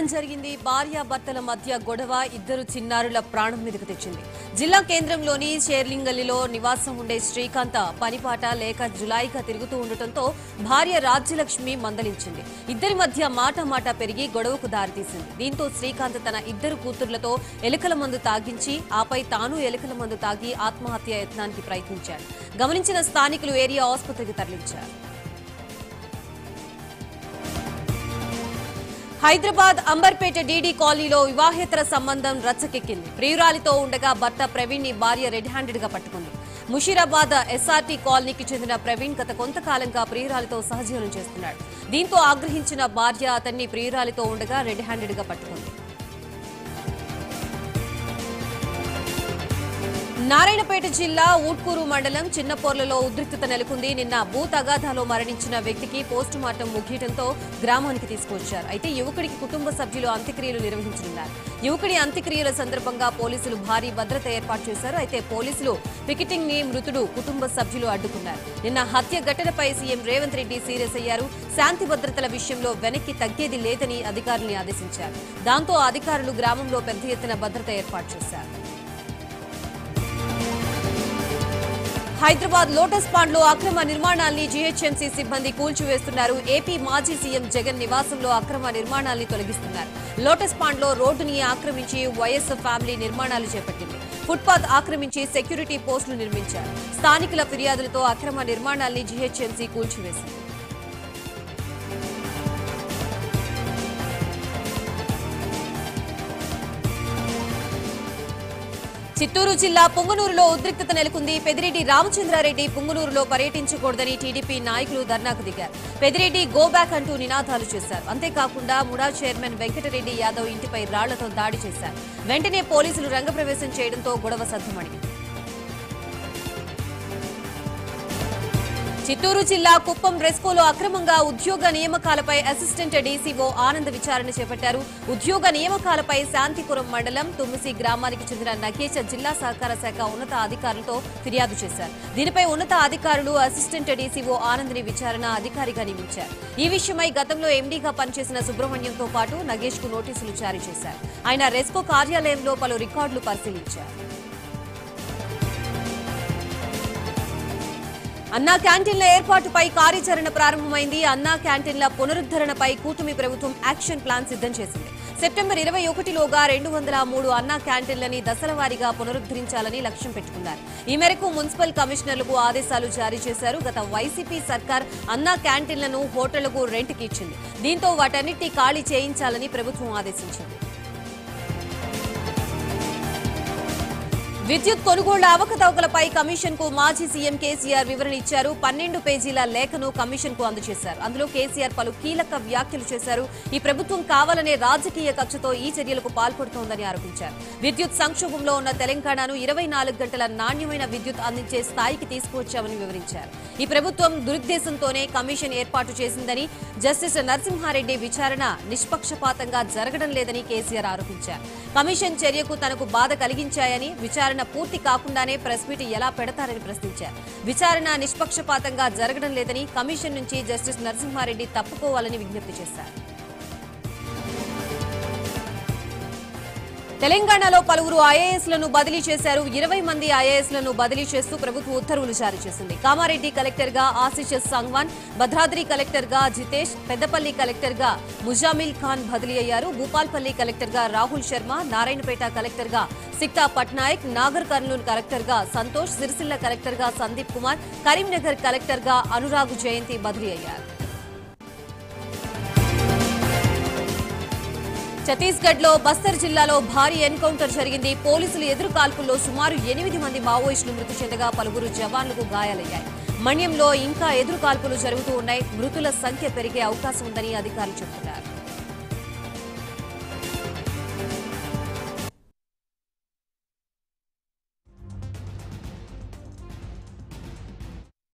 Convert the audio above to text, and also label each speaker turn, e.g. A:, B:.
A: దారుణం జరిగింది. భార్యాభర్తల మధ్య గొడవ ఇద్దరు చిన్నారుల ప్రాణం మీదకు తెచ్చింది. జిల్లా కేంద్రంలోని షేర్లింగల్లిలో నివాసం ఉండే శ్రీకాంత పనిపాట లేక జులాయిగా తిరుగుతూ ఉండటంతో భార్య రాజ్యలక్ష్మి మందలించింది. ఇద్దరి మధ్య మాట పెరిగి గొడవకు దారితీసింది. దీంతో శ్రీకాంత్ తన ఇద్దరు కూతుర్లతో ఎలుకల మందు తాగించి ఆపై తాను ఎలుకల మందు తాగి ఆత్మహత్య యత్నానికి ప్రయత్నించాడు. గమనించిన స్థానికులు ఏరియా ఆసుపత్రికి తరలించారు. హైదరాబాద్ అంబర్పేట డీడీ కాలనీలో వివాహేతర సంబంధం రచ్చకెక్కింది. ప్రియురాలితో ఉండగా భర్త ప్రవీణ్ ని భార్య రెడ్ హ్యాండెడ్ గా పట్టుకుంది. ముషీరాబాద్ ఎస్ఆర్టీ కాలనీకి చెందిన ప్రవీణ్ గత కొంతకాలంగా ప్రియురాలితో సహజీవనం చేస్తున్నాడు. దీంతో ఆగ్రహించిన భార్య అతన్ని ప్రియురాలితో ఉండగా రెడ్ హ్యాండెడ్ గా పట్టుకుంది. నారాయణపేట జిల్లా ఊట్కూరు మండలం చిన్నపోర్లలో ఉద్రిక్తత నెలకొంది. నిన్న భూ తగాదాలో మరణించిన వ్యక్తికి పోస్టుమార్టం ముగియడంతో గ్రామానికి తీసుకువచ్చారు. అయితే యువకుడికి కుటుంబ సభ్యులు అంత్యక్రియలు నిర్వహించనున్నారు. యువకుడి అంత్యక్రియల సందర్భంగా పోలీసులు భారీ భద్రత ఏర్పాటు చేశారు. అయితే పోలీసులు పికెటింగ్ ని మృతుడు కుటుంబ సభ్యులు అడ్డుకున్నారు. నిన్న హత్య ఘటనపై సీఎం రేవంత్ రెడ్డి సీరియస్ అయ్యారు. శాంతి భద్రతల విషయంలో వెనక్కి తగ్గేది లేదని అధికారుల్ని ఆదేశించారు. దాంతో అధికారులు గ్రామంలో పెద్ద ఎత్తున భద్రత ఏర్పాటు చేశారు. హైదరాబాద్ లోటస్ పాండ్ లో అక్రమ నిర్మాణాల్ని జీహెచ్ఎంసీ సిబ్బంది కూల్చివేస్తున్నారు. ఏపీ మాజీ సీఎం జగన్ నివాసంలో అక్రమ నిర్మాణాల్ని తొలగిస్తున్నారు. లోటస్ పాండ్ లో రోడ్డుని ఆక్రమించి వైఎస్ ఫ్యామిలీ నిర్మాణాలు చేపట్టింది. ఫుట్పాత్ ఆక్రమించి సెక్యూరిటీ పోస్టులు నిర్మించారు. స్థానికుల ఫిర్యాదులతో అక్రమ నిర్మాణాల్ని జీహెచ్ఎంసీ కూల్చివేసింది. చిత్తూరు జిల్లా పుంగనూరులో ఉద్రిక్తత నెలకొంది. పెద్దిరెడ్డి రామచంద్రారెడ్డి పుంగనూరులో పర్యటించకూడదని టీడీపీ నాయకులు ధర్నాకు దిగారు. పెద్దిరెడ్డి గో బ్యాక్ అంటూ నినాదాలు చేశారు. అంతేకాకుండా ముడా చైర్మన్ వెంకటరెడ్డి యాదవ్ ఇంటిపై రాళ్లతో దాడి చేశారు. వెంటనే పోలీసులు రంగప్రవేశం చేయడంతో గొడవ సద్దుమణింది. చిత్తూరు జిల్లా కుప్పం రెస్కోలో అక్రమంగా ఉద్యోగ నియామకాలపై అసిస్టెంట్ డీసీఓ ఆనంద్ విచారణ చేపట్టారు. ఉద్యోగ నియామకాలపై శాంతిపురం మండలం తుమ్మిసి గ్రామానికి చెందిన నగేష్ జిల్లా సహకార శాఖ ఉన్నత అధికారులతో ఫిర్యాదు చేశారు. దీనిపై ఉన్నత అధికారులు అసిస్టెంట్ డీసీఓ ఆనంద్ ని విచారణ అధికారిగా నియమించారు. ఈ విషయమై గతంలో ఎండీగా పనిచేసిన సుబ్రహ్మణ్యంతో పాటు నగేష్ కు నోటీసులు జారీ చేశారు. ఆయన రెస్కో కార్యాలయంలో పలు రికార్డులు పరిశీలించారు. అన్నా క్యాంటీన్ల ఏర్పాటుపై కార్యాచరణ ప్రారంభమైంది. అన్నా క్యాంటీన్ల పునరుద్ధరణపై కూటమి ప్రభుత్వం యాక్షన్ ప్లాన్ సిద్ధం చేసింది. సెప్టెంబర్ 21లోగా 203 అన్నా క్యాంటీన్లని దశలవారీగా పునరుద్ధరించాలని లక్ష్యం పెట్టుకున్నారు. ఈ మేరకు మున్సిపల్ కమిషనర్లకు ఆదేశాలు జారీ చేశారు. గత వైసీపీ సర్కార్ అన్నా క్యాంటీన్లను హోటళ్లకు రెంట్కి ఇచ్చింది. దీంతో వాటన్నిటినీ ఖాళీ చేయించాలని ప్రభుత్వం ఆదేశించింది. విద్యుత్ కొనుగోళ్ల అవకతవకలపై కమిషన్ కు మాజీ సీఎం కేసీఆర్ వివరణ ఇచ్చారు. 12 పేజీల లేఖను కమిషన్ కు అందజేశారు. అందులో కేసీఆర్ పలు కీలక వ్యాఖ్యలు చేశారు. ఈ ప్రభుత్వం కావాలనే రాజకీయ కక్షతో ఈ చర్యలకు పాల్పడుతోందని ఆరోపించారు. విద్యుత్ సంక్షోభంలో ఉన్న తెలంగాణను 24 గంటల నాణ్యమైన విద్యుత్ అందించే స్థాయికి తీసుకువచ్చామని వివరించారు. ఈ ప్రభుత్వం దురుద్దేశంతోనే కమిషన్ ఏర్పాటు చేసిందని, జస్టిస్ నరసింహారెడ్డి విచారణ నిష్పక్షపాతంగా జరగడం లేదని కేసీఆర్ ఆరోపించారు. కమిషన్ చర్యకు తనకు బాధ కలిగించాయని, విచారణ పూర్తి కాకుండానే ప్రెస్ మీట్ ఎలా పెడతారని ప్రశ్నించారు. విచారణ నిష్పక్షపాతంగా జరగడం లేదని, కమిషన్ నుంచి జస్టిస్ నరసింహారెడ్డి తప్పుకోవాలని విజ్ఞప్తి చేశారు. తెలంగాణలో పలువురు ఐఏఎస్లను బదిలీ చేశారు. 20 మంది ఐఏఎస్లను బదిలీ చేస్తూ ప్రభుత్వం ఉత్తర్వులు జారీ చేసింది. కామారెడ్డి కలెక్టర్ గా ఆశిష్ సంగ్వాన్, భద్రాద్రి కలెక్టర్ గా జితేష్, పెద్దపల్లి కలెక్టర్ గా ముజామిల్ ఖాన్ బదిలీ అయ్యారు. భూపాల్పల్లి కలెక్టర్ గా రాహుల్ శర్మ, నారాయణపేట కలెక్టర్ గా సిక్తా పట్నాయక్, నాగర్ కర్నూలు కలెక్టర్ గా సంతోష్, సిరిసిల్ల కలెక్టర్ గా సందీప్ కుమార్, కరీంనగర్ కలెక్టర్ గా అనురాగ్ జయంతి బదిలీ అయ్యారు. ఛత్తీస్గఢ్ లో బస్తర్ జిల్లాలో భారీ ఎన్కౌంటర్ జరిగింది. పోలీసులు ఎదురు కాల్పుల్లో సుమారు 8 మంది మావోయిస్టులు మృతి చెందగా పలువురు జవాన్లకు గాయాలయ్యాయి. మణ్యంలో ఇంకా ఎదురు కాల్పులు జరుగుతూ ఉన్నాయి. మృతుల సంఖ్య పెరిగే అవకాశం ఉందని అధికారులు చెబుతున్నారు.